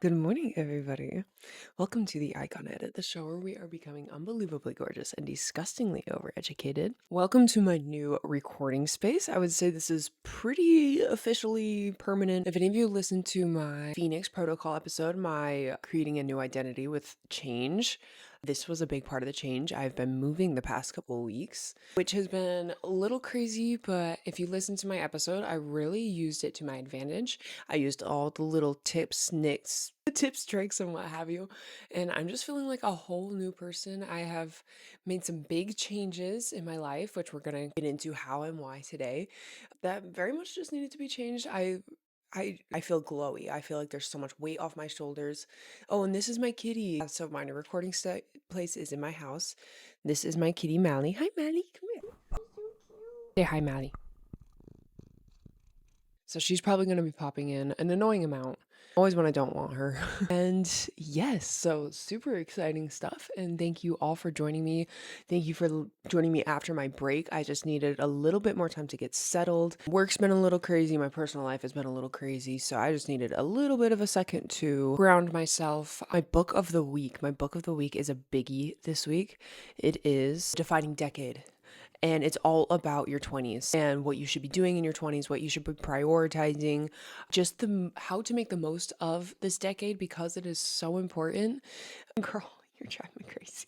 Good morning, everybody. Welcome to the Icon Edit, the show where we are becoming unbelievably gorgeous and disgustingly overeducated. Welcome to my new recording space. I would say this is pretty officially permanent. If any of you listened to my Phoenix Protocol episode, my creating a new identity with change, this was a big part of the change. I've been moving the past couple of weeks, which has been a little crazy, but if you listen to my episode, I really used it to my advantage. I used all the little tips, nicks, tips, tricks, and what have you. And I'm just feeling like a whole new person. I have made some big changes in my life, which we're going to get into how and why today. That very much just needed to be changed. I feel glowy. I feel like there's so much weight off my shoulders. Oh, and this is my kitty. So my recording place is in my house. This is my kitty, Mally. Hi, Mally. Come here. Say hi, Mally. So she's probably going to be popping in an annoying amount. Always when I don't want her. And yes, so super exciting stuff. And thank you all for joining me. Thank you for joining me after my break. I just needed a little bit more time to get settled. Work's been a little crazy. My personal life has been a little crazy. So I just needed a little bit of a second to ground myself. My book of the week. My book of the week is a biggie this week. It is Defining Decade. And it's all about your 20s and what you should be doing in your 20s, what you should be prioritizing, just how to make the most of this decade because it is so important. Girl, you're driving me crazy.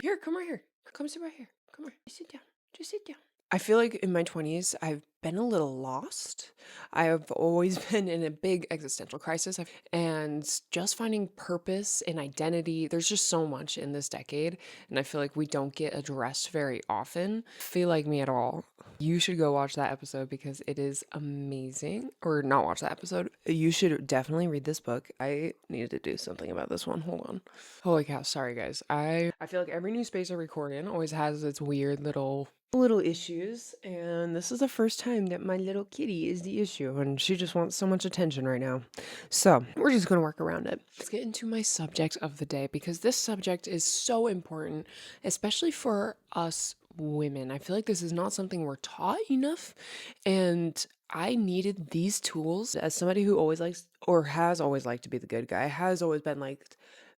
Here, come right here. Come sit right here. Come here. Just sit down. Just sit down. I feel like in my 20s, I've been a little lost. I have always been in a big existential crisis and just finding purpose and identity. There's just so much in this decade, and I feel like we don't get addressed very often. Feel like me at all. You should go watch that episode because it is amazing. Or not watch that episode. You should definitely read this book. I needed to do something about this one. Hold on. Holy cow, sorry guys. I feel like every new space I record in always has its weird little issues, and this is the first time that my little kitty is the issue, and she just wants so much attention right now. So we're just gonna work around it. Let's get into my subject of the day because this subject is so important, especially for us women. I feel like this is not something we're taught enough, and I needed these tools as somebody who always likes or has always liked to be the good guy, has always been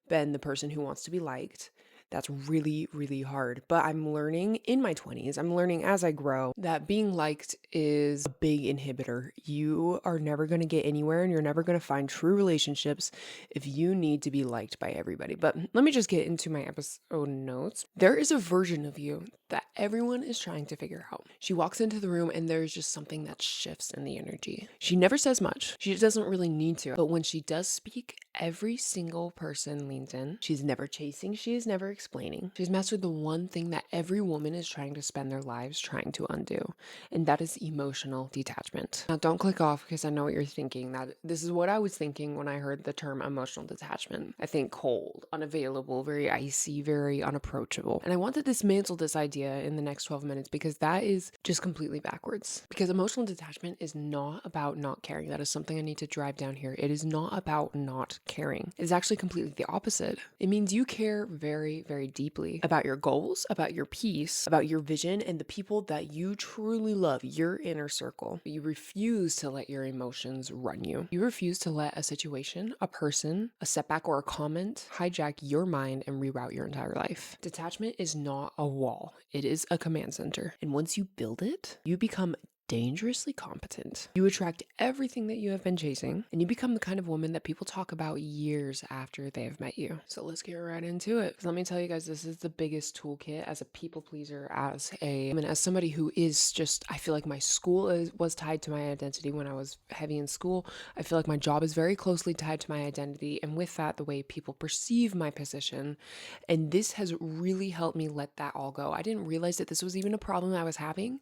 the person who wants to be liked. That's really, really hard. But I'm learning in my 20s, I'm learning as I grow that being liked is a big inhibitor. You are never going to get anywhere and you're never going to find true relationships if you need to be liked by everybody. But let me just get into my episode notes. There is a version of you that everyone is trying to figure out. She walks into the room and there's just something that shifts in the energy. She never says much. She doesn't really need to. But when she does speak, every single person leans in. She's never chasing. She is never explaining. She's mastered the one thing that every woman is trying to spend their lives trying to undo, and that is emotional detachment. Now, don't click off because I know what you're thinking. That this is what I was thinking when I heard the term emotional detachment. I think cold, unavailable, very icy, very unapproachable. And I want to dismantle this idea in the next 12 minutes because that is just completely backwards. Because emotional detachment is not about not caring. That is something I need to drive down here. It is not about not caring. It is actually completely the opposite. It means you care very, very deeply about your goals, about your peace, about your vision, and the people that you truly love, your inner circle. But you refuse to let your emotions run you. You refuse to let a situation, a person, a setback, or a comment hijack your mind and reroute your entire life. Detachment is not a wall. It is a command center. And once you build it, you become dangerously competent. You attract everything that you have been chasing, and you become the kind of woman that people talk about years after they have met you. So let's get right into it. Let me tell you guys, this is the biggest toolkit as a people pleaser, as somebody who is just, I feel like my school was tied to my identity when I was heavy in school. I feel like my job is very closely tied to my identity, and with that, the way people perceive my position. And this has really helped me let that all go. I didn't realize that this was even a problem I was having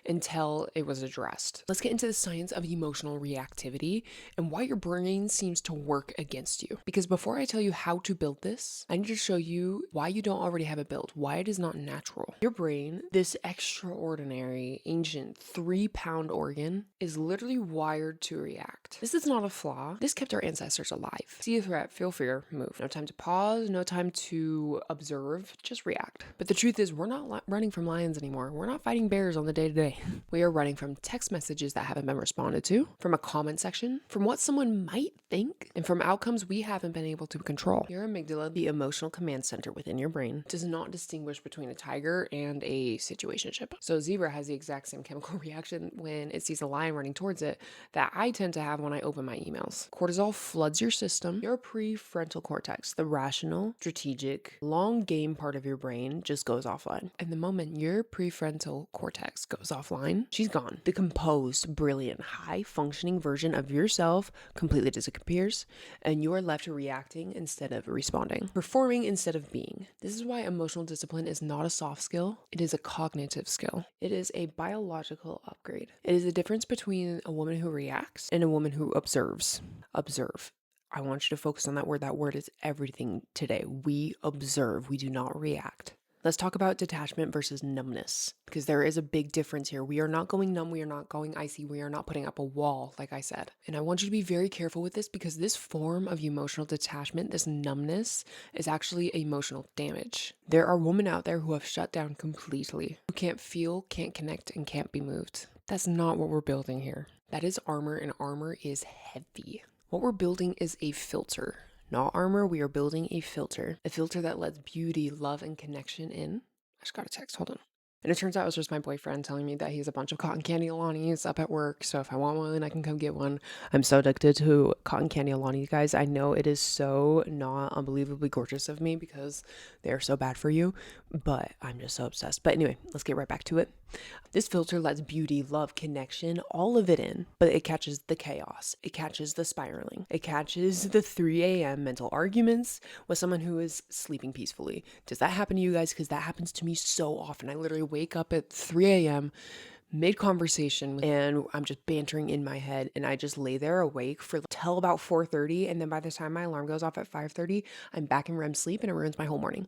until it was addressed. Let's get into the science of emotional reactivity and why your brain seems to work against you. Because before I tell you how to build this, I need to show you why you don't already have it built, why it is not natural. Your brain, this extraordinary, ancient 3-pound organ, is literally wired to react. This is not a flaw. This kept our ancestors alive. See a threat, feel fear, move. No time to pause, no time to observe, just react. But the truth is, we're not running from lions anymore. We're not fighting bears on the day-to-day. We are running from from text messages that haven't been responded to, from a comment section, from what someone might think, and from outcomes we haven't been able to control. Your amygdala, the emotional command center within your brain, does not distinguish between a tiger and a situationship. So a zebra has the exact same chemical reaction when it sees a lion running towards it that I tend to have when I open my emails. Cortisol floods your system. Your prefrontal cortex, the rational, strategic, long game part of your brain, just goes offline. And the moment your prefrontal cortex goes offline, she's gone. The composed, brilliant, high functioning version of yourself completely disappears, and you're left reacting instead of responding, performing instead of being. This is why emotional discipline is not a soft skill, it is a cognitive skill. It is a biological upgrade. It is the difference between a woman who reacts and a woman who observes. Observe. I want you to focus on that word. That word is everything today. We observe, we do not react. Let's talk about detachment versus numbness, because there is a big difference here. We are not going numb. We are not going icy. We are not putting up a wall, like I said. And I want you to be very careful with this, because this form of emotional detachment, this numbness, is actually emotional damage. There are women out there who have shut down completely, who can't feel, can't connect, and can't be moved. That's not what we're building here. That is armor, and armor is heavy. What we're building is a filter. Not armor, we are building a filter. A filter that lets beauty, love, and connection in. I just got a text, hold on. And it turns out it was just my boyfriend telling me that he has a bunch of cotton candy Alanis up at work. So if I want one, I can come get one. I'm so addicted to cotton candy Alani, guys. I know it is so not unbelievably gorgeous of me because they're so bad for you, but I'm just so obsessed. But anyway, let's get right back to it. This filter lets beauty, love, connection, all of it in, but it catches the chaos. It catches the spiraling. It catches the 3 a.m. mental arguments with someone who is sleeping peacefully. Does that happen to you guys? Because that happens to me so often. I literally wake up at 3 a.m. mid-conversation and I'm just bantering in my head, and I just lay there awake for till about 4:30, and then by the time my alarm goes off at 5:30, I'm back in REM sleep and it ruins my whole morning.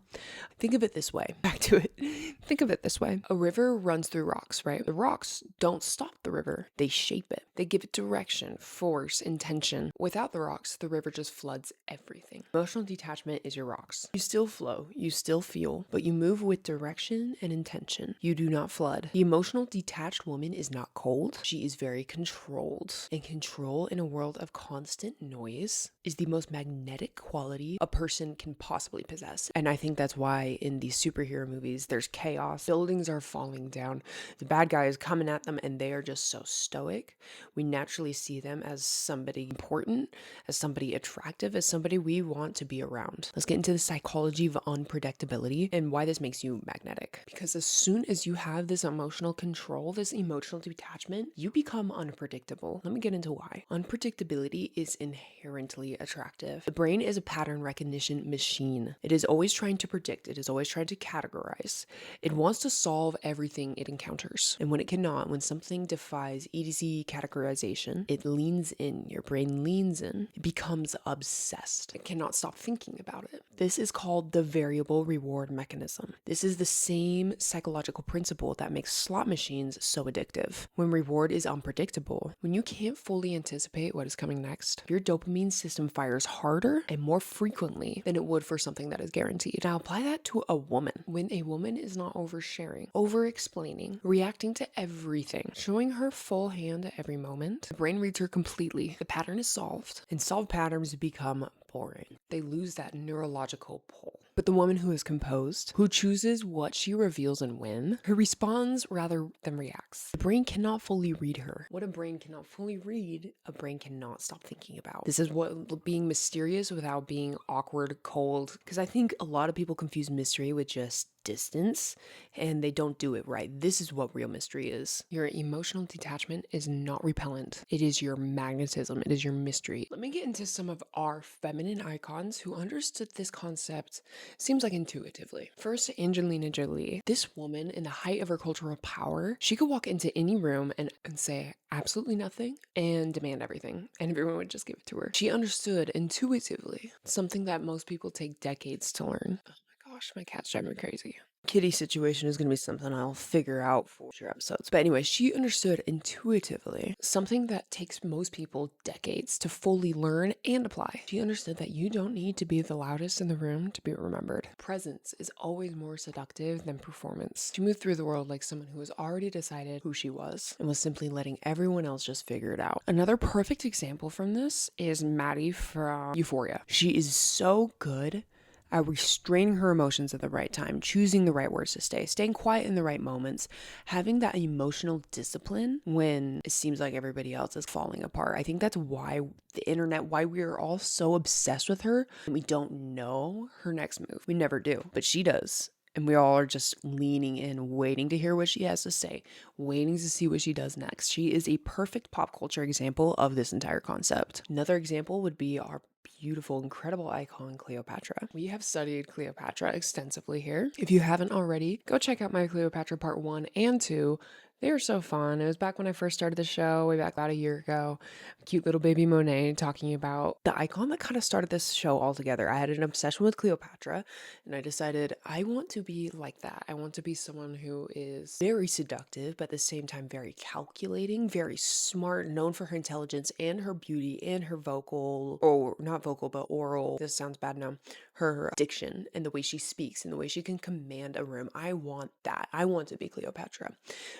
Think of it this way. Back to it. Think of it this way. A river runs through rocks, right? The rocks don't stop the river. They shape it. They give it direction, force, intention. Without the rocks, the river just floods everything. Emotional detachment is your rocks. You still flow, you still feel, but you move with direction and intention. You do not flood. The emotional detached woman is not cold. She is very controlled. And control in a world of constant noise is the most magnetic quality a person can possibly possess. And I think that's why in these superhero movies, there's chaos. Buildings are falling down. The bad guy is coming at them and they are just so stoic. We naturally see them as somebody important, as somebody attractive, as somebody we want to be around. Let's get into the psychology of unpredictability and why this makes you magnetic. Because as soon as you have this emotional control, this emotional detachment, you become unpredictable. Let me get into why. Unpredictability is inherently attractive. The brain is a pattern recognition machine. It is always trying to predict. It is always trying to categorize. It wants to solve everything it encounters. And when it cannot, when something defies easy categorization, it leans in. Your brain leans in. It becomes obsessed. It cannot stop thinking about it. This is called the variable reward mechanism. This is the same psychological principle that makes slot machines so addictive. When reward is unpredictable, when you can't fully anticipate what is coming next, your dopamine system fires harder and more frequently than it would for something that is guaranteed. Now apply that to a woman. When a woman is not oversharing, over-explaining, reacting to everything, showing her full hand at every moment, the brain reads her completely. The pattern is solved, and solved patterns become boring. They lose that neurological pull. But the woman who is composed, who chooses what she reveals and when, who responds rather than reacts. The brain cannot fully read her. What a brain cannot fully read, a brain cannot stop thinking about. This is what being mysterious without being awkward, cold, because I think a lot of people confuse mystery with just distance, and they don't do it right. This is what real mystery is. Your emotional detachment is not repellent. It is your magnetism. It is your mystery. Let me get into some of our feminine icons who understood this concept, seems like intuitively. First, Angelina Jolie. This woman, in the height of her cultural power, she could walk into any room and say absolutely nothing and demand everything, and everyone would just give it to her. She understood intuitively something that most people take decades to learn. Gosh, my cat's driving me crazy. Kitty situation is going to be something I'll figure out for future episodes. But anyway, she understood intuitively something that takes most people decades to fully learn and apply. She understood that you don't need to be the loudest in the room to be remembered. Presence is always more seductive than performance. She moved through the world like someone who has already decided who she was and was simply letting everyone else just figure it out. Another perfect example from this is Maddie from Euphoria. She is so good at restraining her emotions at the right time, choosing the right words to say, staying quiet in the right moments, having that emotional discipline when it seems like everybody else is falling apart. I think that's why the internet, why we are all so obsessed with her, and we don't know her next move. We never do, but she does. And we all are just leaning in, waiting to hear what she has to say, waiting to see what she does next. She is a perfect pop culture example of this entire concept. Another example would be our beautiful, incredible icon, Cleopatra. We have studied Cleopatra extensively here. If you haven't already, go check out my Cleopatra part 1 and 2. They were so fun. It was back when I first started the show, way back about a year ago. Cute little baby Monet talking about the icon that kind of started this show altogether. I had an obsession with Cleopatra, and I decided I want to be like that. I want to be someone who is very seductive, but at the same time very calculating, very smart, known for her intelligence and her beauty and her vocal, or not vocal, but oral, this sounds bad now, her diction and the way she speaks and the way she can command a room. I want that. I want to be Cleopatra.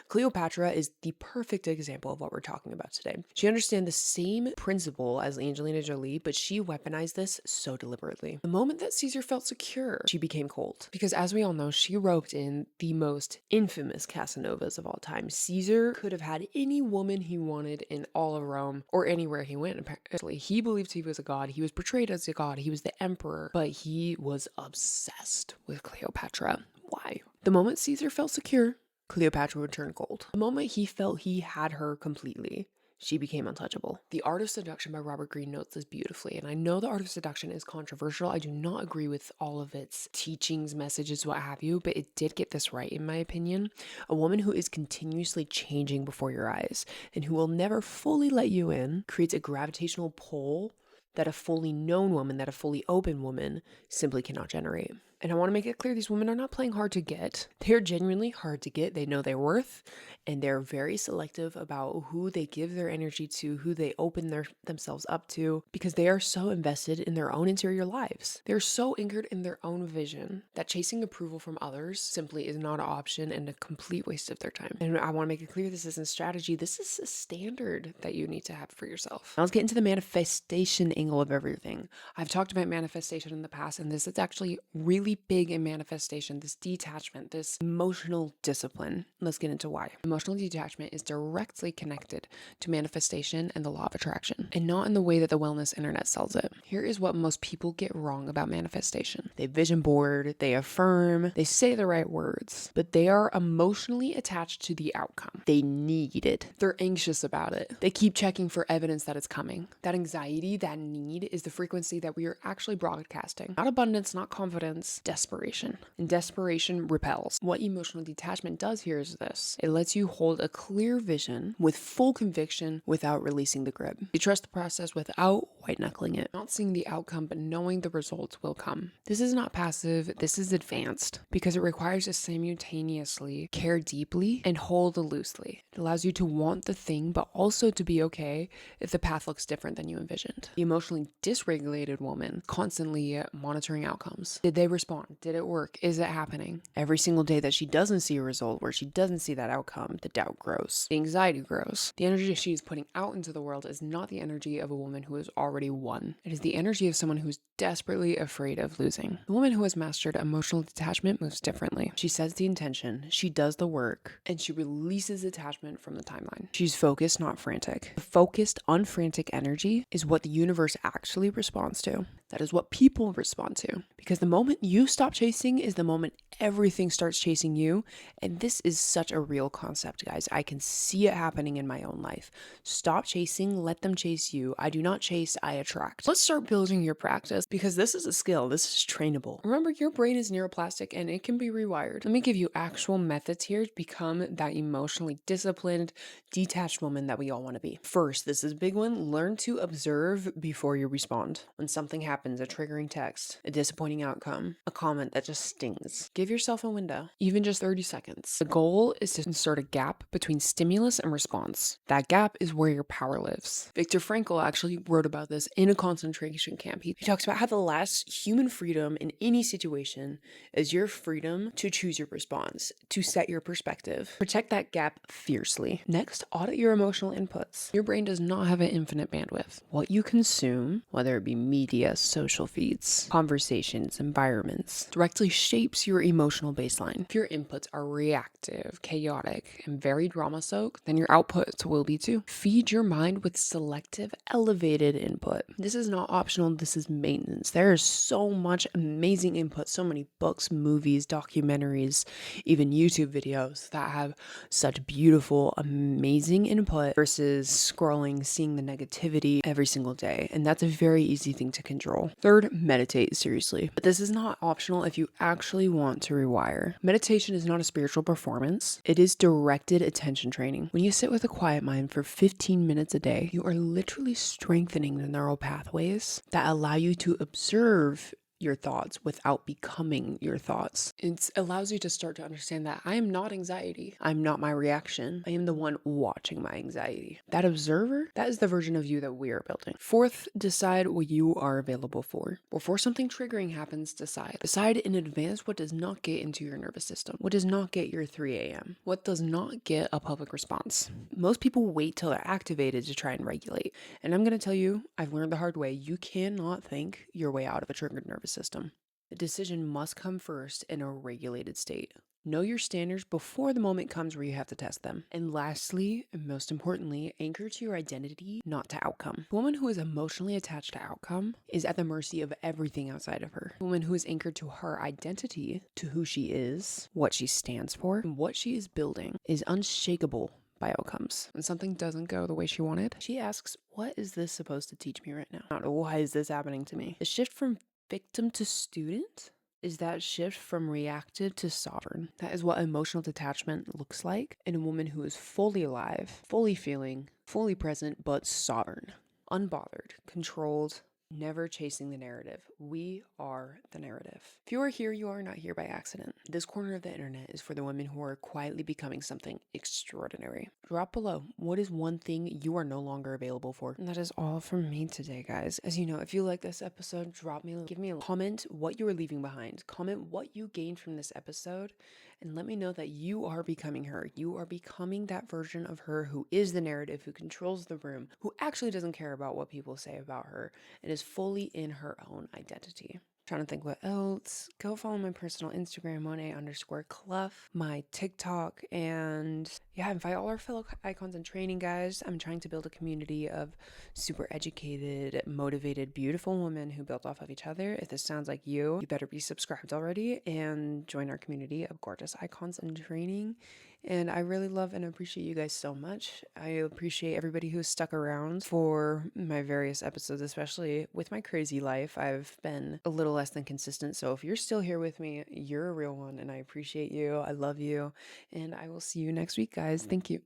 Cleopatra is the perfect example of what we're talking about today. She understands the same principle as Angelina Jolie, but she weaponized this so deliberately. The moment that Caesar felt secure, she became cold. Because as we all know, she roped in the most infamous Casanovas of all time. Caesar could have had any woman he wanted in all of Rome or anywhere he went, apparently. He believed he was a god. He was portrayed as a god. He was the emperor, but he was obsessed with Cleopatra. Why? The moment Caesar felt secure, Cleopatra would turn cold. The moment he felt he had her completely, she became untouchable. The Art of Seduction by Robert Greene notes this beautifully, and I know The Art of Seduction is controversial. I do not agree with all of its teachings, messages, what have you, but it did get this right in my opinion. A woman who is continuously changing before your eyes and who will never fully let you in creates a gravitational pull that a fully known woman, that a fully open woman simply cannot generate. And I want to make it clear, these women are not playing hard to get. They're genuinely hard to get. They know their worth, and they're very selective about who they give their energy to, who they open themselves up to, because they are so invested in their own interior lives. They're so anchored in their own vision that chasing approval from others simply is not an option and a complete waste of their time. And I want to make it clear, this isn't strategy. This is a standard that you need to have for yourself. Now let's get into the manifestation angle of everything. I've talked about manifestation in the past, and this is actually really big in manifestation, this detachment, this emotional discipline. Let's get into why. Emotional detachment is directly connected to manifestation and the law of attraction, and not in the way that the wellness internet sells it. Here is what most people get wrong about manifestation. They vision board, they affirm, they say the right words, but they are emotionally attached to the outcome. They need it. They're anxious about it. They keep checking for evidence that it's coming. That anxiety, that need is the frequency that we are actually broadcasting. Not abundance, not confidence, desperation. And desperation repels. What emotional detachment does here is this. It lets you hold a clear vision with full conviction without releasing the grip. You trust the process without white knuckling it. Not seeing the outcome, but knowing the results will come. This is not passive, this is advanced, because it requires us simultaneously care deeply and hold loosely. It allows you to want the thing, but also to be okay if the path looks different than you envisioned. The emotionally dysregulated woman constantly monitoring outcomes. Did they respond? Did it work? Is it happening? Every single day that she doesn't see a result, where she doesn't see that outcome, the doubt grows. The anxiety grows. The energy she's putting out into the world is not the energy of a woman who has already won. It is the energy of someone who's desperately afraid of losing. The woman who has mastered emotional detachment moves differently. She sets the intention, she does the work, and she releases attachment from the timeline. She's focused, not frantic. The focused, unfrantic energy is what the universe actually responds to. That is what people respond to. Because the moment you stop chasing is the moment everything starts chasing you. And this is such a real concept, guys. I can see it happening in my own life. Stop chasing, let them chase you. I do not chase, I attract. Let's start building your practice, because this is a skill. This is trainable. Remember, your brain is neuroplastic and it can be rewired. Let me give you actual methods here to become that emotionally disciplined, detached woman that we all want to be. First, this is a big one. Learn to observe before you respond. When something happens, happens, a triggering text, a disappointing outcome, a comment that just stings. Give yourself a window, even just 30 seconds. The goal is to insert a gap between stimulus and response. That gap is where your power lives. Viktor Frankl actually wrote about this in a concentration camp. He talks about how the last human freedom in any situation is your freedom to choose your response, to set your perspective. Protect that gap fiercely. Next, audit your emotional inputs. Your brain does not have an infinite bandwidth. What you consume, whether it be media, social feeds, conversations, environments, directly shapes your emotional baseline. If your inputs are reactive, chaotic, and very drama-soaked, then your outputs will be too. Feed your mind with selective, elevated input. This is not optional, this is maintenance. There is so much amazing input, so many books, movies, documentaries, even YouTube videos that have such beautiful, amazing input versus scrolling, seeing the negativity every single day. And that's a very easy thing to control. Third, meditate seriously. But this is not optional if you actually want to rewire. Meditation is not a spiritual performance. It is directed attention training. When you sit with a quiet mind for 15 minutes a day, you are literally strengthening the neural pathways that allow you to observe your thoughts without becoming your thoughts. It allows you to start to understand that I am not anxiety. I'm not my reaction. I am the one watching my anxiety. That observer, that is the version of you that we are building. Fourth, decide what you are available for. Before something triggering happens, decide. Decide in advance what does not get into your nervous system. What does not get your 3 a.m. What does not get a public response. Most people wait till they're activated to try and regulate. And I'm going to tell you, I've learned the hard way, you cannot think your way out of a triggered nervous system. The decision must come first in a regulated state. Know your standards before the moment comes where you have to test them. And lastly, and most importantly, anchor to your identity, not to outcome. A woman who is emotionally attached to outcome is at the mercy of everything outside of her. A woman who is anchored to her identity, to who she is, what she stands for, and what she is building, is unshakable by outcomes. When something doesn't go the way she wanted, she asks, what is this supposed to teach me right now? Not, why is this happening to me? The shift from victim to student is that shift from reactive to sovereign. That is what emotional detachment looks like in a woman who is fully alive, fully feeling, fully present, but sovereign. Unbothered, controlled, never chasing the narrative. We are the narrative. If you are here, you are not here by accident. This corner of the internet is for the women who are quietly becoming something extraordinary. Drop below, what is one thing you are no longer available for? And that is all from me today, guys. As you know, if you like this episode, give me a comment what you are leaving behind. Comment what you gained from this episode, and let me know that you are becoming her. You are becoming that version of her who is the narrative, who controls the room, who actually doesn't care about what people say about her, and is fully in her own identity. Trying to think what else. Go follow my personal Instagram, Monet_Clough, my TikTok, and yeah, invite all our fellow icons in training, guys. I'm trying to build a community of super educated, motivated, beautiful women who build off of each other. If this sounds like you better be subscribed already and join our community of gorgeous icons in training. And I really love and appreciate you guys so much. I appreciate everybody who's stuck around for my various episodes, especially with my crazy life. I've been a little less than consistent. So if you're still here with me, you're a real one, and I appreciate you. I love you. And I will see you next week, guys. Thank you.